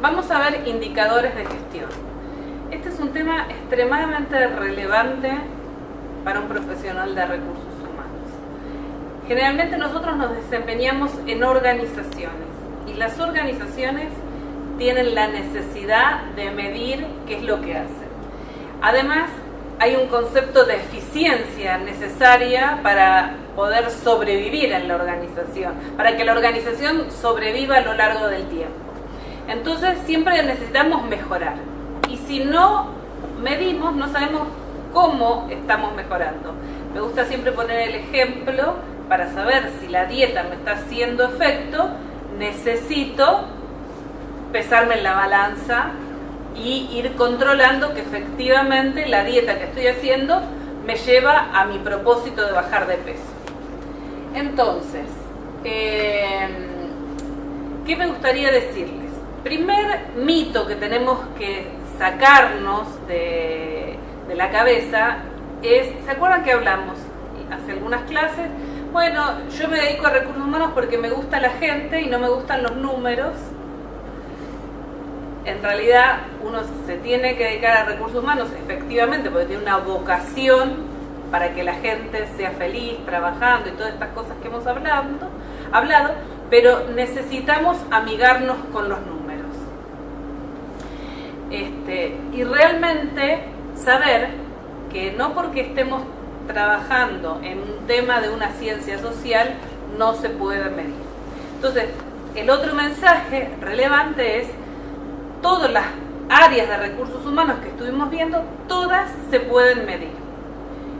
vamos a ver indicadores de gestión. Este es un tema extremadamente relevante para un profesional de recursos humanos. Generalmente nosotros nos desempeñamos en organizaciones y las organizaciones tienen la necesidad de medir qué es lo que hacen. Además, hay un concepto de eficiencia necesaria para poder sobrevivir en la organización, para que la organización sobreviva a lo largo del tiempo. Entonces siempre necesitamos mejorar, y si no medimos no sabemos cómo estamos mejorando. Me gusta siempre poner el ejemplo: para saber si la dieta me está haciendo efecto, necesito pesarme en la balanza y ir controlando que efectivamente la dieta que estoy haciendo me lleva a mi propósito de bajar de peso. Entonces, ¿qué me gustaría decirles? Primer mito que tenemos que sacarnos de la cabeza es, ¿se acuerdan que hablamos hace algunas clases? Bueno, yo me dedico a recursos humanos porque me gusta la gente y no me gustan los números. En realidad uno se tiene que dedicar a recursos humanos efectivamente porque tiene una vocación para que la gente sea feliz trabajando y todas estas cosas que hemos hablado, pero necesitamos amigarnos con los números. Y realmente saber que no porque estemos trabajando en un tema de una ciencia social no se puede medir. Entonces, el otro mensaje relevante es: todas las áreas de recursos humanos que estuvimos viendo, todas se pueden medir.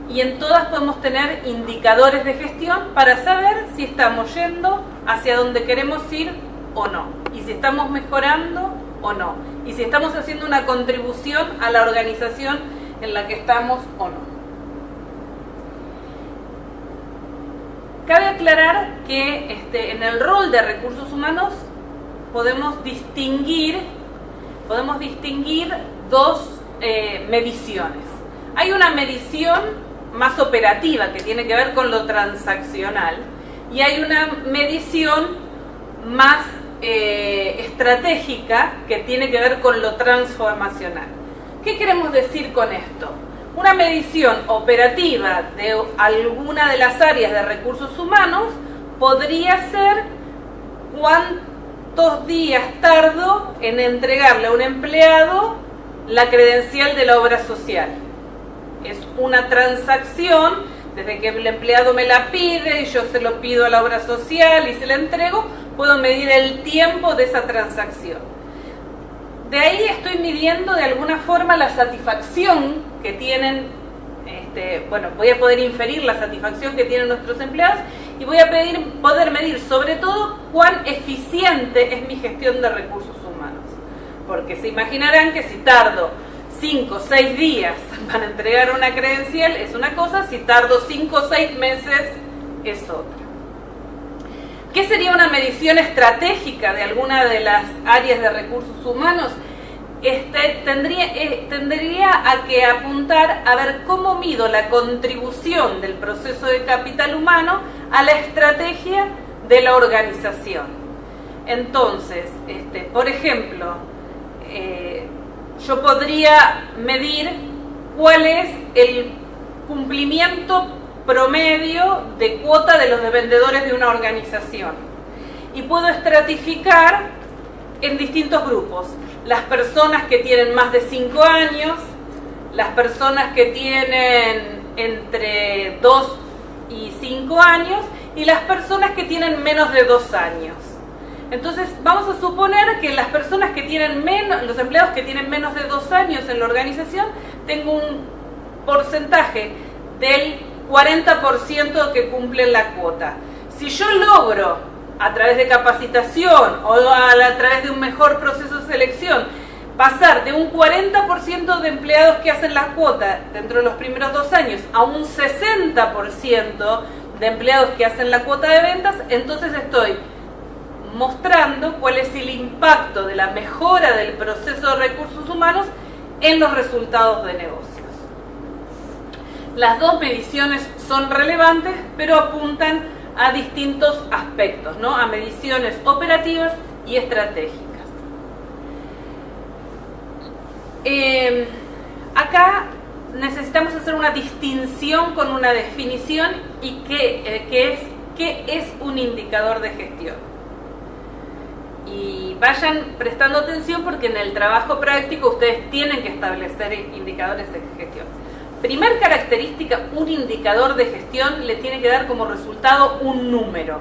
Y en todas podemos tener indicadores de gestión para saber si estamos yendo hacia donde queremos ir o no. Y si estamos mejorando o no. Y si estamos haciendo una contribución a la organización en la que estamos o no. Cabe aclarar que en el rol de recursos humanos podemos distinguir dos mediciones. Hay una medición más operativa que tiene que ver con lo transaccional y hay una medición más estratégica que tiene que ver con lo transformacional. ¿Qué queremos decir con esto? Una medición operativa de alguna de las áreas de recursos humanos podría ser cuántos días tardo en entregarle a un empleado la credencial de la obra social. Es una transacción, desde que el empleado me la pide y yo se lo pido a la obra social y se la entrego, puedo medir el tiempo de esa transacción. De ahí estoy midiendo de alguna forma la satisfacción que tienen, voy a poder inferir la satisfacción que tienen nuestros empleados y voy a poder medir sobre todo cuán eficiente es mi gestión de recursos humanos. Porque se imaginarán que si tardo 5 o 6 días para entregar una credencial es una cosa, si tardo 5 o 6 meses es otra. ¿Qué sería una medición estratégica de alguna de las áreas de recursos humanos? Tendría a que apuntar a ver cómo mido la contribución del proceso de capital humano a la estrategia de la organización. Entonces, por ejemplo, yo podría medir cuál es el cumplimiento promedio de cuota de los vendedores de una organización y puedo estratificar en distintos grupos: las personas que tienen más de 5 años, las personas que tienen entre 2 y 5 años y las personas que tienen menos de 2 años. Entonces vamos a suponer que las personas que tienen los empleados que tienen menos de 2 años en la organización, tengo un porcentaje del 40% que cumplen la cuota. Si yo logro, a través de capacitación o a través de un mejor proceso de selección, pasar de un 40% de empleados que hacen la cuota dentro de los primeros 2 años a un 60% de empleados que hacen la cuota de ventas, entonces estoy mostrando cuál es el impacto de la mejora del proceso de recursos humanos en los resultados de negocios. Las dos mediciones son relevantes, pero apuntan a distintos aspectos, ¿no? A mediciones operativas y estratégicas. Acá necesitamos hacer una distinción con una definición y qué es un indicador de gestión. Y vayan prestando atención porque en el trabajo práctico ustedes tienen que establecer indicadores de gestión. Primer característica, un indicador de gestión le tiene que dar como resultado un número.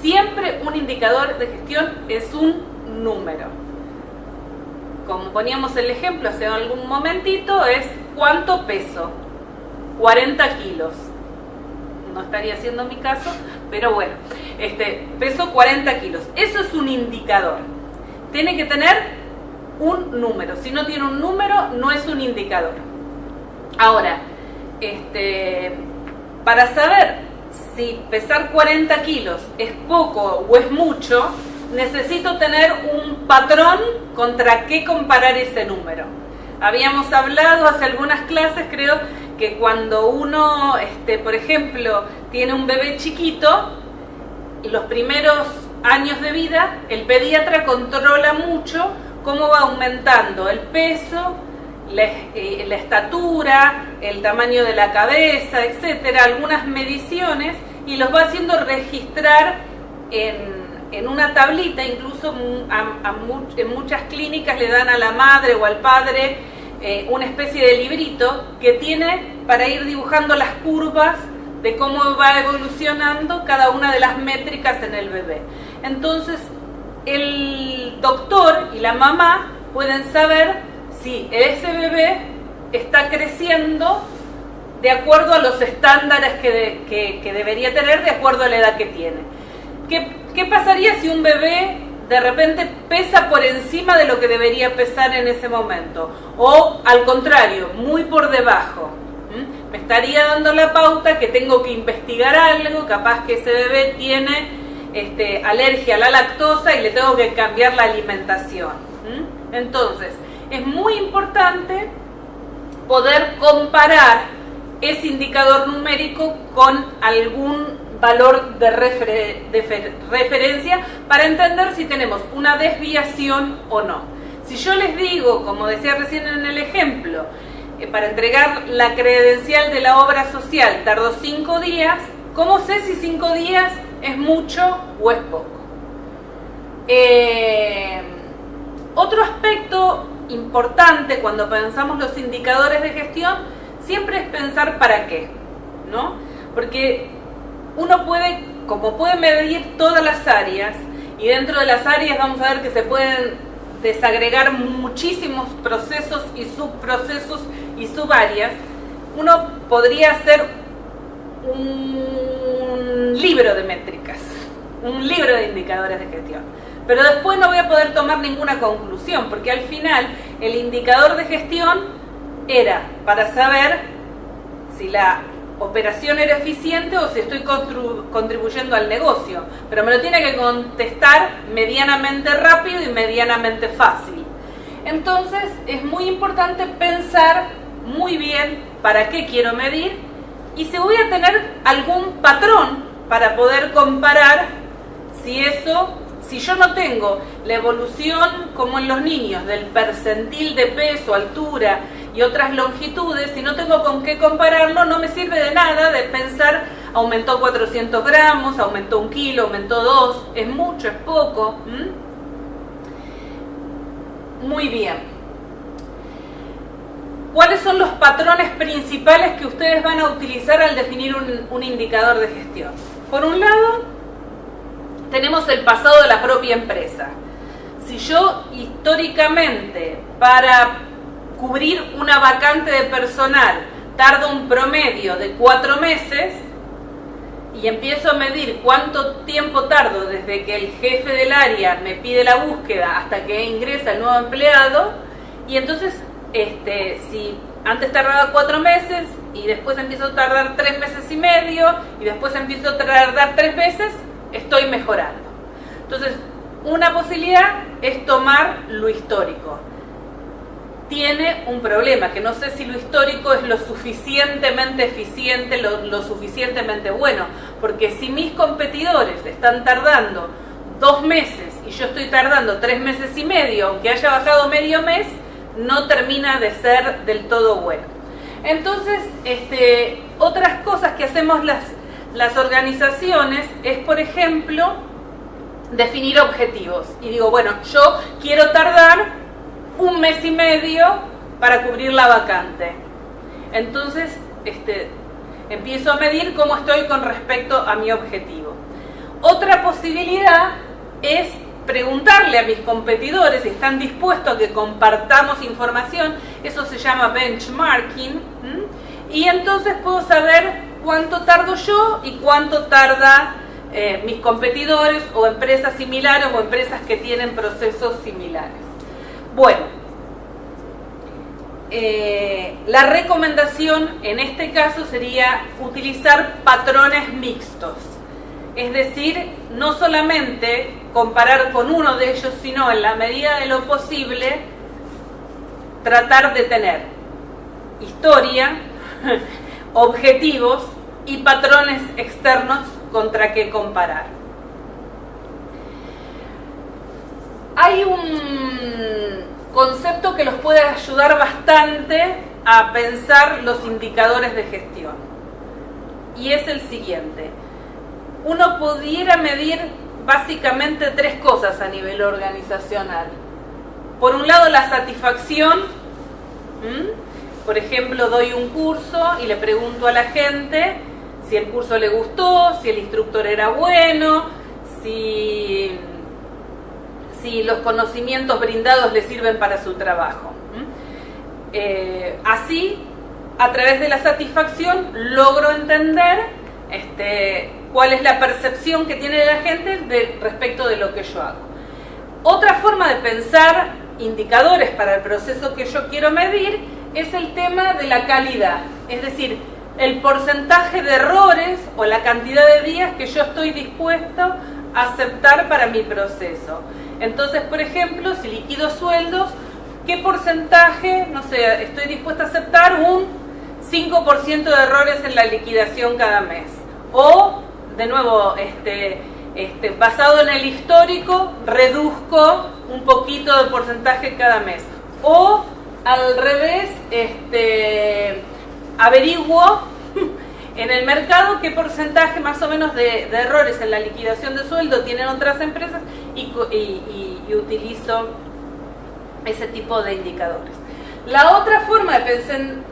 Siempre un indicador de gestión es un número. Como poníamos el ejemplo hace algún momentito, es ¿cuánto peso? 40 kilos. No estaría siendo mi caso, pero bueno, peso 40 kilos. Eso es un indicador. Tiene que tener un número. Si no tiene un número, no es un indicador. Ahora, para saber si pesar 40 kilos es poco o es mucho, necesito tener un patrón contra qué comparar ese número. Habíamos hablado hace algunas clases, creo, que cuando uno, por ejemplo, tiene un bebé chiquito, los primeros años de vida, el pediatra controla mucho cómo va aumentando el peso, la estatura, el tamaño de la cabeza, etcétera, algunas mediciones, y los va haciendo registrar en una tablita. Incluso en muchas clínicas le dan a la madre o al padre una especie de librito que tiene para ir dibujando las curvas de cómo va evolucionando cada una de las métricas en el bebé. Entonces, el doctor y la mamá pueden saber si ese bebé está creciendo de acuerdo a los estándares que debería tener, de acuerdo a la edad que tiene. ¿Qué pasaría si un bebé de repente pesa por encima de lo que debería pesar en ese momento? O al contrario, muy por debajo. Me estaría dando la pauta que tengo que investigar algo, capaz que ese bebé tiene alergia a la lactosa y le tengo que cambiar la alimentación. Entonces, es muy importante poder comparar ese indicador numérico con algún valor de referencia para entender si tenemos una desviación o no. Si yo les digo, como decía recién en el ejemplo, para entregar la credencial de la obra social tardó 5 días, ¿cómo sé si 5 días es mucho o es poco? Otro aspecto importante cuando pensamos los indicadores de gestión siempre es pensar para qué, ¿no? Porque uno puede medir todas las áreas, y dentro de las áreas vamos a ver que se pueden desagregar muchísimos procesos y subprocesos y subáreas. Uno podría hacer un libro de métricas, un libro de indicadores de gestión, pero después no voy a poder tomar ninguna conclusión, porque al final el indicador de gestión era para saber si la operación era eficiente o si estoy contribuyendo al negocio, pero me lo tiene que contestar medianamente rápido y medianamente fácil. Entonces es muy importante pensar muy bien para qué quiero medir y si voy a tener algún patrón para poder comparar si yo no tengo la evolución como en los niños del percentil de peso, altura y otras longitudes, si no tengo con qué compararlo, no me sirve de nada de pensar aumentó 400 gramos, aumentó 1 kilo, aumentó 2, es mucho, es poco. Muy bien. ¿Cuáles son los patrones principales que ustedes van a utilizar al definir un indicador de gestión? Por un lado, tenemos el pasado de la propia empresa. Si yo históricamente para cubrir una vacante de personal tardo un promedio de 4 meses y empiezo a medir cuánto tiempo tardo desde que el jefe del área me pide la búsqueda hasta que ingresa el nuevo empleado, y entonces si antes tardaba 4 meses y después empiezo a tardar 3 meses y medio y después empiezo a tardar 3 meses, estoy mejorando. Entonces, una posibilidad es tomar lo histórico. Tiene un problema, que no sé si lo histórico es lo suficientemente eficiente, lo suficientemente bueno, porque si mis competidores están tardando 2 meses y yo estoy tardando 3 meses y medio, aunque haya bajado medio mes, no termina de ser del todo bueno. Entonces, otras cosas que hacemos las organizaciones es, por ejemplo, definir objetivos. Y digo, bueno, yo quiero tardar 1 mes y medio para cubrir la vacante. Entonces, empiezo a medir cómo estoy con respecto a mi objetivo. Otra posibilidad es preguntarle a mis competidores si están dispuestos a que compartamos información. Eso se llama benchmarking. Y entonces puedo saber cuánto tardo yo y cuánto tarda mis competidores o empresas similares o empresas que tienen procesos similares. Bueno, la recomendación en este caso sería utilizar patrones mixtos. Es decir, no solamente comparar con uno de ellos, sino en la medida de lo posible tratar de tener historia, objetivos y patrones externos contra qué comparar. Hay un concepto que los puede ayudar bastante a pensar los indicadores de gestión, y es el siguiente. Uno pudiera medir básicamente 3 cosas a nivel organizacional. Por un lado, la satisfacción. Por ejemplo, doy un curso y le pregunto a la gente si el curso le gustó, si el instructor era bueno, si los conocimientos brindados le sirven para su trabajo. Así, a través de la satisfacción, logro entender cuál es la percepción que tiene la gente respecto de lo que yo hago. Otra forma de pensar indicadores para el proceso que yo quiero medir es el tema de la calidad, es decir, el porcentaje de errores o la cantidad de días que yo estoy dispuesto a aceptar para mi proceso. Entonces, por ejemplo, si liquido sueldos, ¿qué porcentaje, no sé, estoy dispuesto a aceptar un 5% de errores en la liquidación cada mes? O, de nuevo, basado en el histórico, reduzco un poquito de porcentaje cada mes. O, al revés, averiguo en el mercado qué porcentaje más o menos de errores en la liquidación de sueldo tienen otras empresas y utilizo ese tipo de indicadores. La otra forma de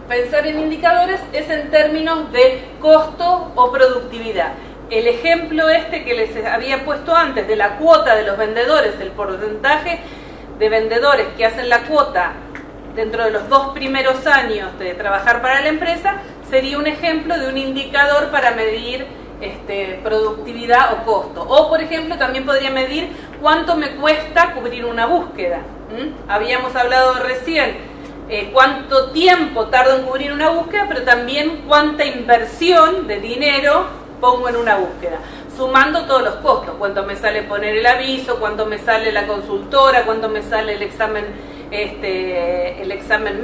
pensar en indicadores es en términos de costo o productividad. El ejemplo que les había puesto antes de la cuota de los vendedores, el porcentaje de vendedores que hacen la cuota dentro de los 2 primeros años de trabajar para la empresa, sería un ejemplo de un indicador para medir productividad o costo. O, por ejemplo, también podría medir cuánto me cuesta cubrir una búsqueda. Habíamos hablado recién cuánto tiempo tardo en cubrir una búsqueda, pero también cuánta inversión de dinero pongo en una búsqueda, sumando todos los costos, cuánto me sale poner el aviso, cuánto me sale la consultora, cuánto me sale el examen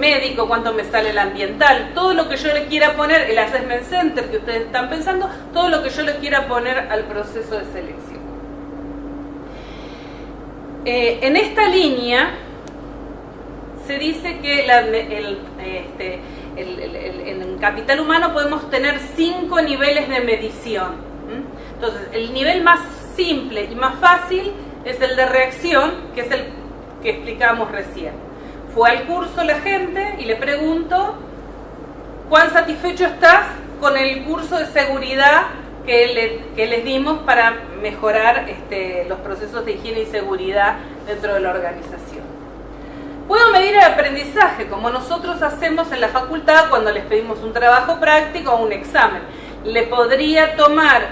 médico, cuánto me sale el ambiental, todo lo que yo le quiera poner, el assessment center que ustedes están pensando, todo lo que yo le quiera poner al proceso de selección. En esta línea se dice que en capital humano podemos tener 5 niveles de medición. Entonces, el nivel más simple y más fácil es el de reacción, que es el que explicábamos recién. Fue al curso la gente y le pregunto ¿cuán satisfecho estás con el curso de seguridad que les dimos para mejorar los procesos de higiene y seguridad dentro de la organización? Puedo medir el aprendizaje, como nosotros hacemos en la facultad cuando les pedimos un trabajo práctico o un examen. Le podría tomar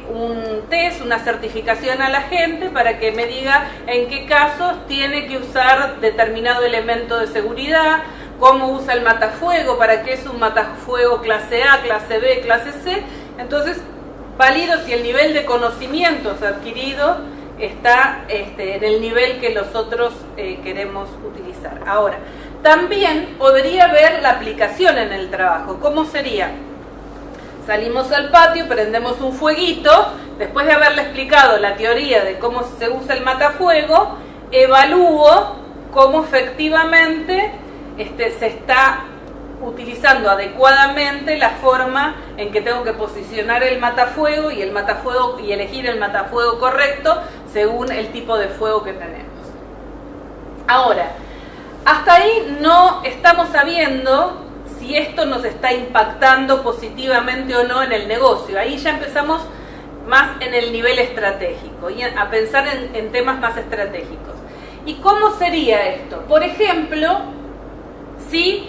un test, una certificación a la gente para que me diga en qué casos tiene que usar determinado elemento de seguridad, cómo usa el matafuego, para qué es un matafuego clase A, clase B, clase C. Entonces, valido si el nivel de conocimientos adquirido está en el nivel que nosotros queremos utilizar. Ahora, también podría ver la aplicación en el trabajo. ¿Cómo sería? Salimos al patio, prendemos un fueguito después de haberle explicado la teoría de cómo se usa el matafuego, evalúo cómo efectivamente se está utilizando adecuadamente la forma en que tengo que posicionar el matafuego y elegir el matafuego correcto según el tipo de fuego que tenemos. Ahora, hasta ahí no estamos sabiendo si esto nos está impactando positivamente o no en el negocio. Ahí ya empezamos más en el nivel estratégico y a pensar en temas más estratégicos. ¿Y cómo sería esto? Por ejemplo, si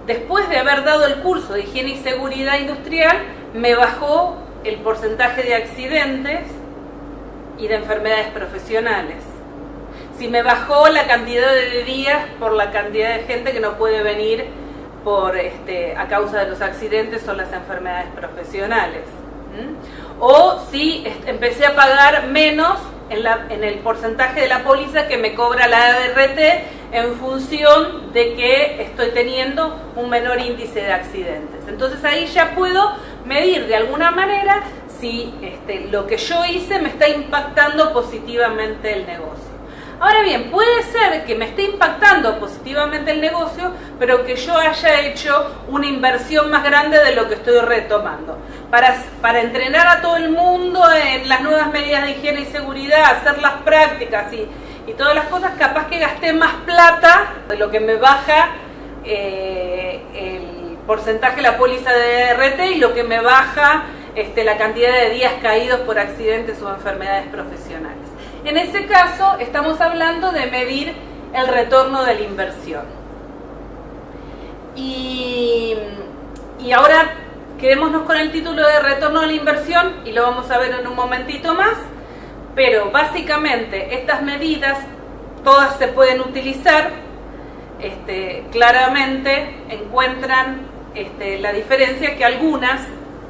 después de haber dado el curso de higiene y seguridad industrial me bajó el porcentaje de accidentes y de enfermedades profesionales. Si me bajó la cantidad de días por la cantidad de gente que no puede venir a causa de los accidentes o las enfermedades profesionales. O si empecé a pagar menos en el porcentaje de la póliza que me cobra la ART en función de que estoy teniendo un menor índice de accidentes. Entonces ahí ya puedo medir de alguna manera si lo que yo hice me está impactando positivamente el negocio. Ahora bien, puede ser que me esté impactando positivamente el negocio, pero que yo haya hecho una inversión más grande de lo que estoy retomando. Para entrenar a todo el mundo en las nuevas medidas de higiene y seguridad, hacer las prácticas y todas las cosas, capaz que gasté más plata de lo que me baja el porcentaje de la póliza de RT y lo que me baja la cantidad de días caídos por accidentes o enfermedades profesionales. En ese caso, estamos hablando de medir el retorno de la inversión. Y ahora quedémonos con el título de retorno de la inversión y lo vamos a ver en un momentito más. Pero básicamente estas medidas todas se pueden utilizar. Claramente encuentran la diferencia que algunas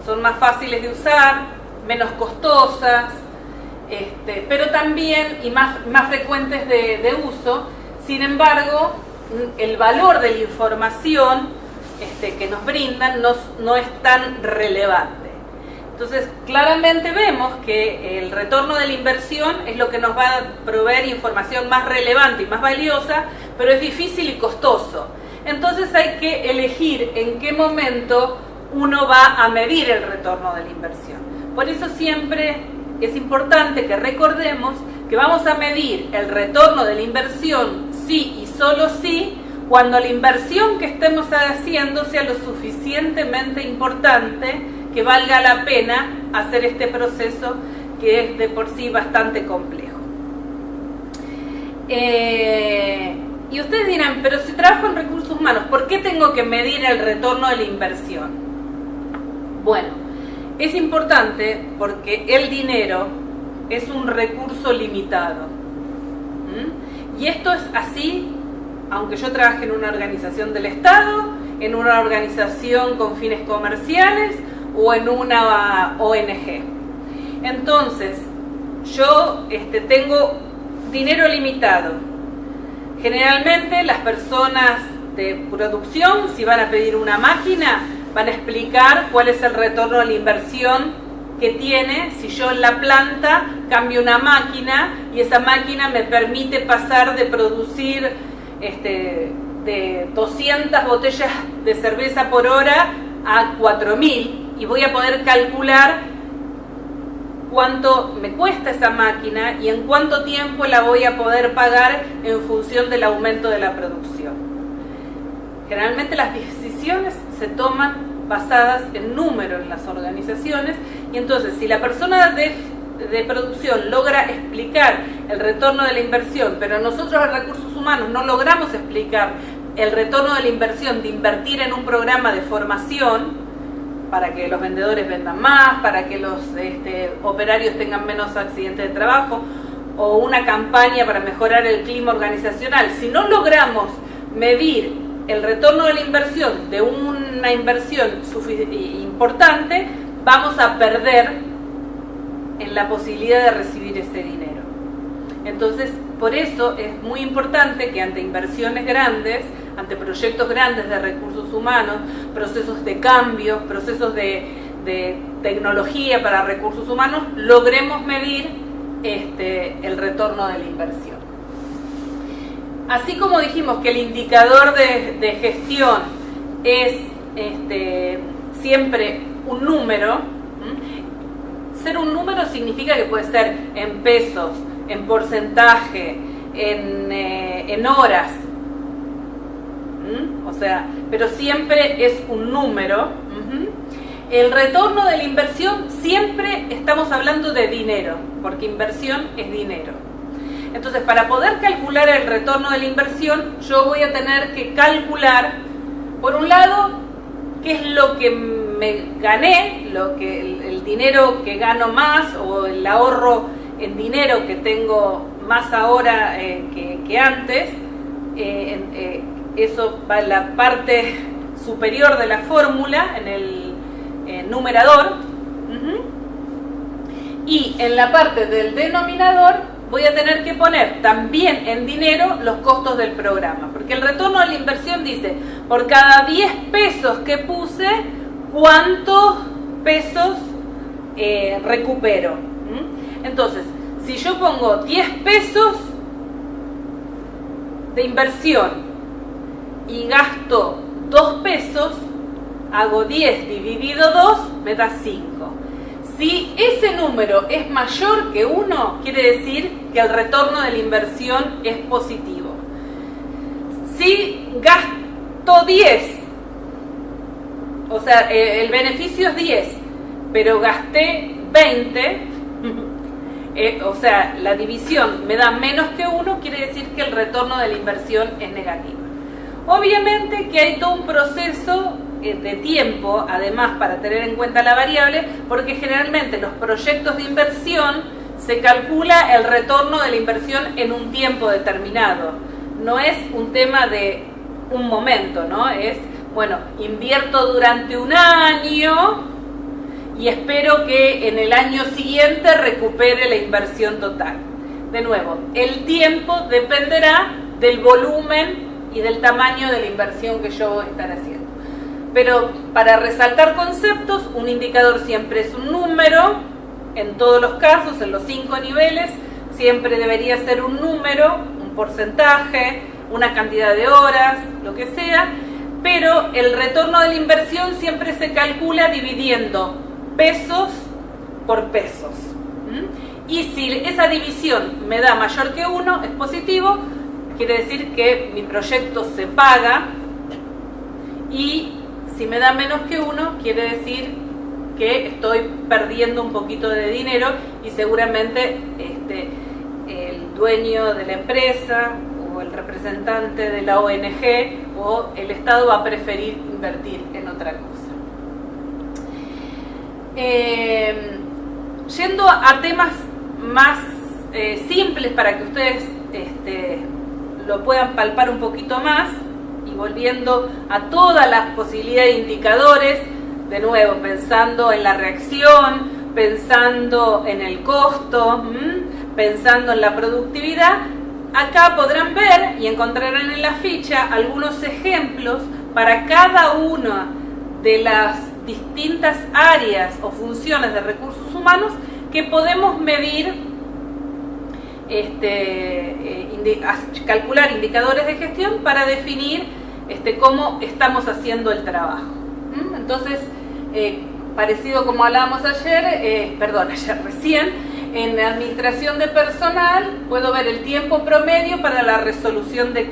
son más fáciles de usar, menos costosas, pero también y más frecuentes de uso. Sin embargo, el valor de la información que nos brindan no es tan relevante. Entonces, claramente vemos que el retorno de la inversión es lo que nos va a proveer información más relevante y más valiosa, pero es difícil y costoso. Entonces hay que elegir en qué momento uno va a medir el retorno de la inversión. Por eso siempre es importante que recordemos que vamos a medir el retorno de la inversión sí y solo sí cuando la inversión que estemos haciendo sea lo suficientemente importante que valga la pena hacer este proceso que es de por sí bastante complejo. Y ustedes dirán, pero si trabajo en recursos humanos, ¿por qué tengo que medir el retorno de la inversión? Bueno, es importante porque el dinero es un recurso limitado. Y esto es así, aunque yo trabaje en una organización del Estado, en una organización con fines comerciales o en una ONG. Entonces, yo tengo dinero limitado. Generalmente las personas de producción, si van a pedir una máquina, van a explicar cuál es el retorno de la inversión que tiene si yo en la planta cambio una máquina y esa máquina me permite pasar de producir de 200 botellas de cerveza por hora a 4.000 y voy a poder calcular cuánto me cuesta esa máquina y en cuánto tiempo la voy a poder pagar en función del aumento de la producción. Generalmente las decisiones se toman basadas en números en las organizaciones y entonces si la persona de producción logra explicar el retorno de la inversión, pero nosotros en recursos humanos no logramos explicar el retorno de la inversión de invertir en un programa de formación para que los vendedores vendan más, para que los operarios tengan menos accidentes de trabajo, o una campaña para mejorar el clima organizacional. Si no logramos medir el retorno de la inversión de una inversión importante, vamos a perder en la posibilidad de recibir ese dinero. Entonces, por eso es muy importante que ante inversiones grandes, ante proyectos grandes de recursos humanos, procesos de cambio, procesos de de tecnología para recursos humanos, logremos medir el retorno de la inversión. Así como dijimos que el indicador de gestión es siempre un número, ser un número significa que puede ser en pesos, en porcentaje, en horas, o sea, pero siempre es un número. El retorno de la inversión, siempre estamos hablando de dinero, porque inversión es dinero. Entonces, para poder calcular el retorno de la inversión, yo voy a tener que calcular, por un lado, qué es lo que me gané, el dinero que gano más, o el ahorro en dinero que tengo más ahora que antes. Eso va en la parte superior de la fórmula, en el numerador. Y en la parte del denominador voy a tener que poner también en dinero los costos del programa, porque el retorno de la inversión dice, por cada 10 pesos que puse, ¿cuántos pesos recupero? Entonces, si yo pongo 10 pesos de inversión y gasto 2 pesos, hago 10 dividido 2, me da 5. Si ese número es mayor que 1, quiere decir que el retorno de la inversión es positivo. Si gasto 10, o sea, el beneficio es 10, pero gasté 20, o sea, la división me da menos que 1, quiere decir que el retorno de la inversión es negativo. Obviamente que hay todo un proceso de tiempo, además, para tener en cuenta la variable, porque generalmente los proyectos de inversión se calcula el retorno de la inversión en un tiempo determinado. No es un tema de un momento, ¿no? Es, bueno, invierto durante un año y espero que en el año siguiente recupere la inversión total. De nuevo, el tiempo dependerá del volumen y del tamaño de la inversión que yo voy a estar haciendo. Pero para resaltar conceptos, un indicador siempre es un número, en todos los casos, en los 5 niveles, siempre debería ser un número, un porcentaje, una cantidad de horas, lo que sea, pero el retorno de la inversión siempre se calcula dividiendo pesos por pesos. Y si esa división me da mayor que 1, es positivo, quiere decir que mi proyecto se paga, y si me da menos que 1, quiere decir que estoy perdiendo un poquito de dinero y seguramente el dueño de la empresa o el representante de la ONG o el Estado va a preferir invertir en otra cosa. Yendo a temas más simples para que ustedes lo puedan palpar un poquito más, y volviendo a todas las posibilidades de indicadores, de nuevo pensando en la reacción, pensando en el costo, pensando en la productividad, acá podrán ver y encontrarán en la ficha algunos ejemplos para cada una de las distintas áreas o funciones de recursos humanos que podemos medir, calcular indicadores de gestión para definir cómo estamos haciendo el trabajo. Entonces, parecido como hablábamos recién, en administración de personal puedo ver el tiempo promedio para la resolución de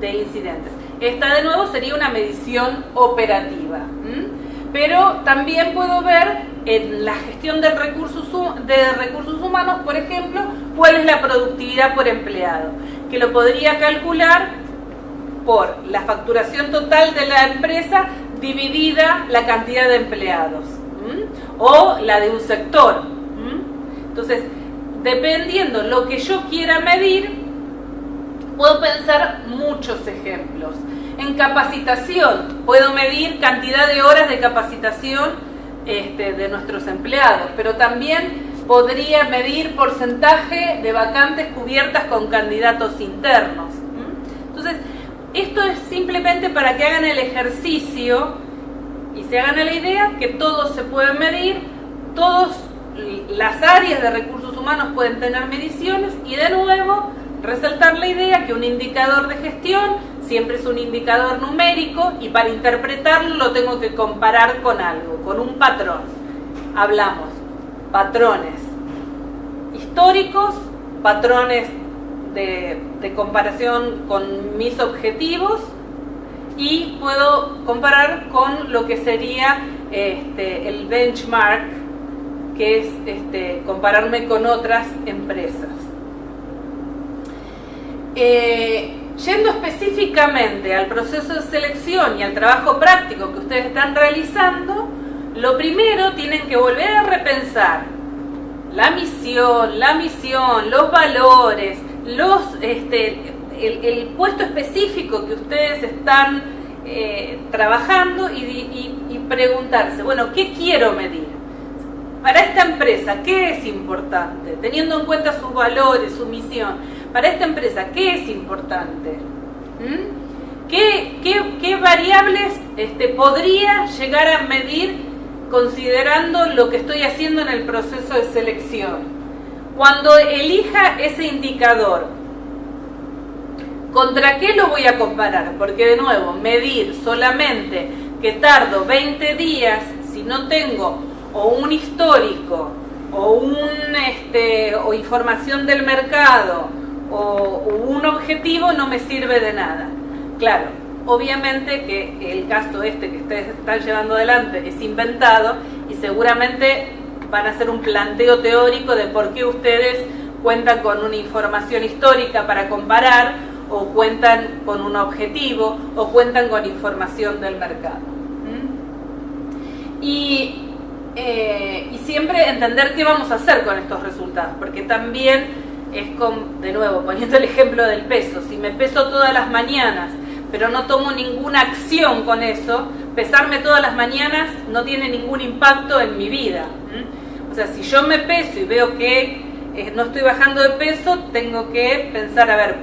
incidentes. Esta de nuevo sería una medición operativa. Pero también puedo ver en la gestión de recursos humanos, por ejemplo, cuál es la productividad por empleado, que lo podría calcular por la facturación total de la empresa dividida la cantidad de empleados, o la de un sector. Entonces, dependiendo lo que yo quiera medir, puedo pensar muchos ejemplos. En capacitación, puedo medir cantidad de horas de capacitación de nuestros empleados, pero también podría medir porcentaje de vacantes cubiertas con candidatos internos. Entonces, esto es simplemente para que hagan el ejercicio Y se hagan a la idea que todo se puede medir, todas las áreas de recursos humanos pueden tener mediciones y de nuevo resaltar la idea que un indicador de gestión siempre es un indicador numérico y para interpretarlo lo tengo que comparar con algo, con un patrón. Hablamos patrones históricos, patrones de comparación con mis objetivos y puedo comparar con lo que sería el benchmark, que es compararme con otras empresas. Yendo específicamente al proceso de selección y al trabajo práctico que ustedes están realizando, lo primero tienen que volver a repensar la misión, los valores, el puesto específico que ustedes están trabajando y preguntarse, bueno, ¿qué quiero medir? Para esta empresa, ¿qué es importante? Teniendo en cuenta sus valores, su misión, para esta empresa, ¿qué es importante? ¿Qué variables podría llegar a medir considerando lo que estoy haciendo en el proceso de selección? Cuando elija ese indicador, ¿contra qué lo voy a comparar? Porque de nuevo, medir solamente que tardo 20 días si no tengo o un histórico o información del mercado o un objetivo no me sirve de nada. Claro, obviamente que el caso que ustedes están llevando adelante es inventado y seguramente van a hacer un planteo teórico de por qué ustedes cuentan con una información histórica para comparar o cuentan con un objetivo o cuentan con información del mercado. Y siempre entender qué vamos a hacer con estos resultados, porque también es de nuevo, poniendo el ejemplo del peso, si me peso todas las mañanas pero no tomo ninguna acción con eso, pesarme todas las mañanas no tiene ningún impacto en mi vida. O sea, si yo me peso y veo que no estoy bajando de peso, tengo que pensar, a ver,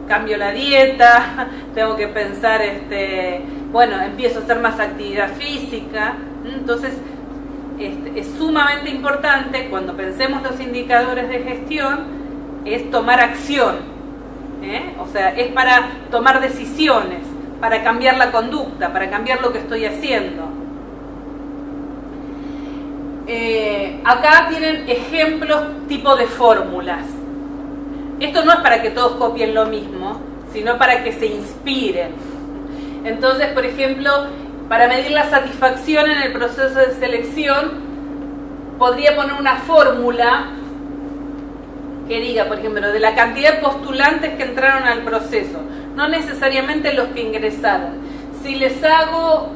cambio la dieta, tengo que pensar, bueno, empiezo a hacer más actividad física. Entonces, es sumamente importante cuando pensemos los indicadores de gestión, es tomar acción. O sea, es para tomar decisiones, para cambiar la conducta, para cambiar lo que estoy haciendo. Acá tienen ejemplos tipo de fórmulas. Esto no es para que todos copien lo mismo, sino para que se inspiren. Entonces, por ejemplo, para medir la satisfacción en el proceso de selección, podría poner una fórmula que diga, por ejemplo, de la cantidad de postulantes que entraron al proceso, no necesariamente los que ingresaron. Si les hago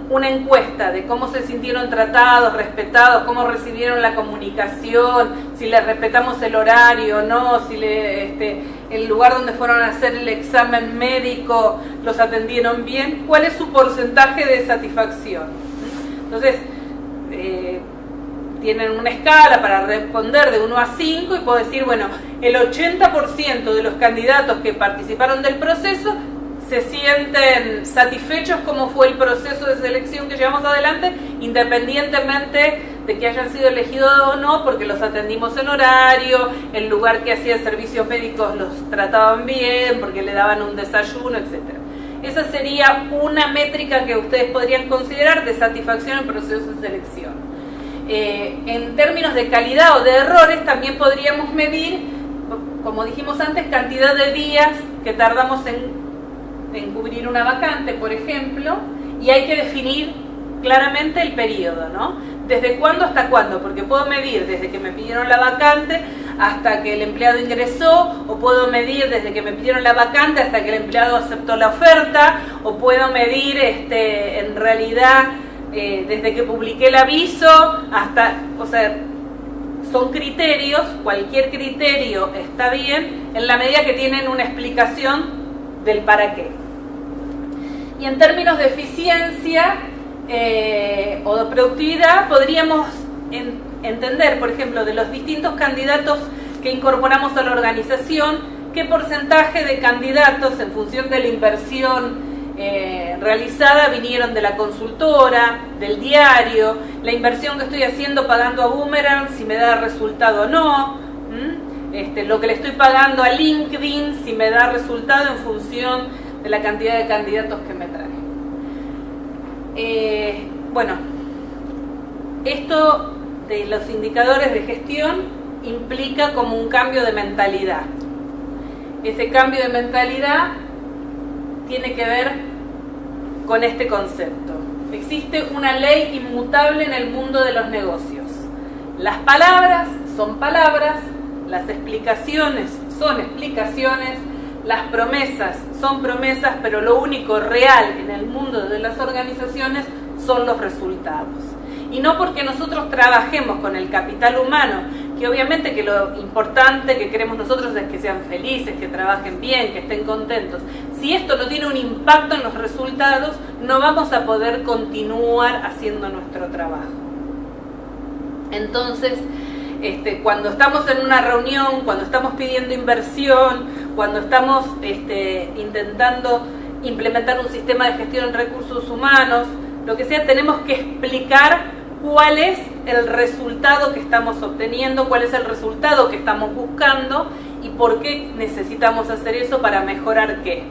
una encuesta de cómo se sintieron tratados, respetados, cómo recibieron la comunicación, si les respetamos el horario o no, si el lugar donde fueron a hacer el examen médico los atendieron bien, ¿cuál es su porcentaje de satisfacción? Entonces, tienen una escala para responder de 1 a 5 y puedo decir, bueno, el 80% de los candidatos que participaron del proceso se sienten satisfechos como fue el proceso de selección que llevamos adelante, independientemente de que hayan sido elegidos o no, porque los atendimos en horario, el lugar que hacía servicios médicos los trataban bien, porque le daban un desayuno, etc. Esa sería una métrica que ustedes podrían considerar de satisfacción en el proceso de selección. En términos de calidad o de errores también podríamos medir, como dijimos antes, cantidad de días que tardamos en cubrir una vacante, por ejemplo, y hay que definir claramente el periodo, ¿no? ¿Desde cuándo hasta cuándo? Porque puedo medir desde que me pidieron la vacante hasta que el empleado ingresó, o puedo medir desde que me pidieron la vacante hasta que el empleado aceptó la oferta, o puedo medir en realidad desde que publiqué el aviso hasta, o sea, son criterios, cualquier criterio está bien en la medida que tienen una explicación del para qué. Y en términos de eficiencia o de productividad, podríamos entender, por ejemplo, de los distintos candidatos que incorporamos a la organización, qué porcentaje de candidatos en función de la inversión realizada vinieron de la consultora, del diario, la inversión que estoy haciendo pagando a Boomerang, si me da resultado o no, lo que le estoy pagando a LinkedIn, si me da resultado en función de la cantidad de candidatos que me trae. Bueno, esto de los indicadores de gestión implica como un cambio de mentalidad. Ese cambio de mentalidad tiene que ver con este concepto. Existe una ley inmutable en el mundo de los negocios. Las palabras son palabras, las explicaciones son explicaciones, las promesas son promesas, pero lo único real en el mundo de las organizaciones son los resultados. Y no porque nosotros trabajemos con el capital humano, que obviamente que lo importante que queremos nosotros es que sean felices, que trabajen bien, que estén contentos. Si esto no tiene un impacto en los resultados, no vamos a poder continuar haciendo nuestro trabajo. Entonces, cuando estamos en una reunión, cuando estamos pidiendo inversión, cuando estamos intentando implementar un sistema de gestión de recursos humanos, lo que sea, tenemos que explicar cuál es el resultado que estamos obteniendo, cuál es el resultado que estamos buscando y por qué necesitamos hacer eso para mejorar qué.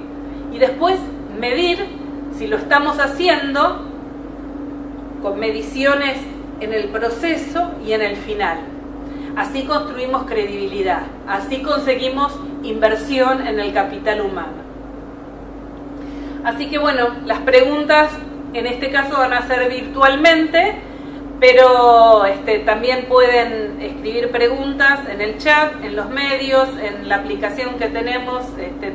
Y después medir si lo estamos haciendo con mediciones en el proceso y en el final. Así construimos credibilidad, así conseguimos inversión en el capital humano. Así que bueno, las preguntas en este caso van a ser virtualmente, pero también pueden escribir preguntas en el chat, en los medios, en la aplicación que tenemos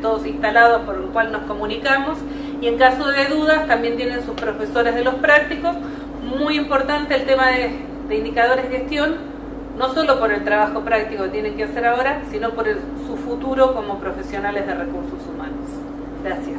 todos instalados por el cual nos comunicamos, y en caso de dudas también tienen sus profesores de los prácticos. Muy importante el tema de indicadores de gestión, no solo por el trabajo práctico que tienen que hacer ahora, sino por su futuro como profesionales de recursos humanos. Gracias.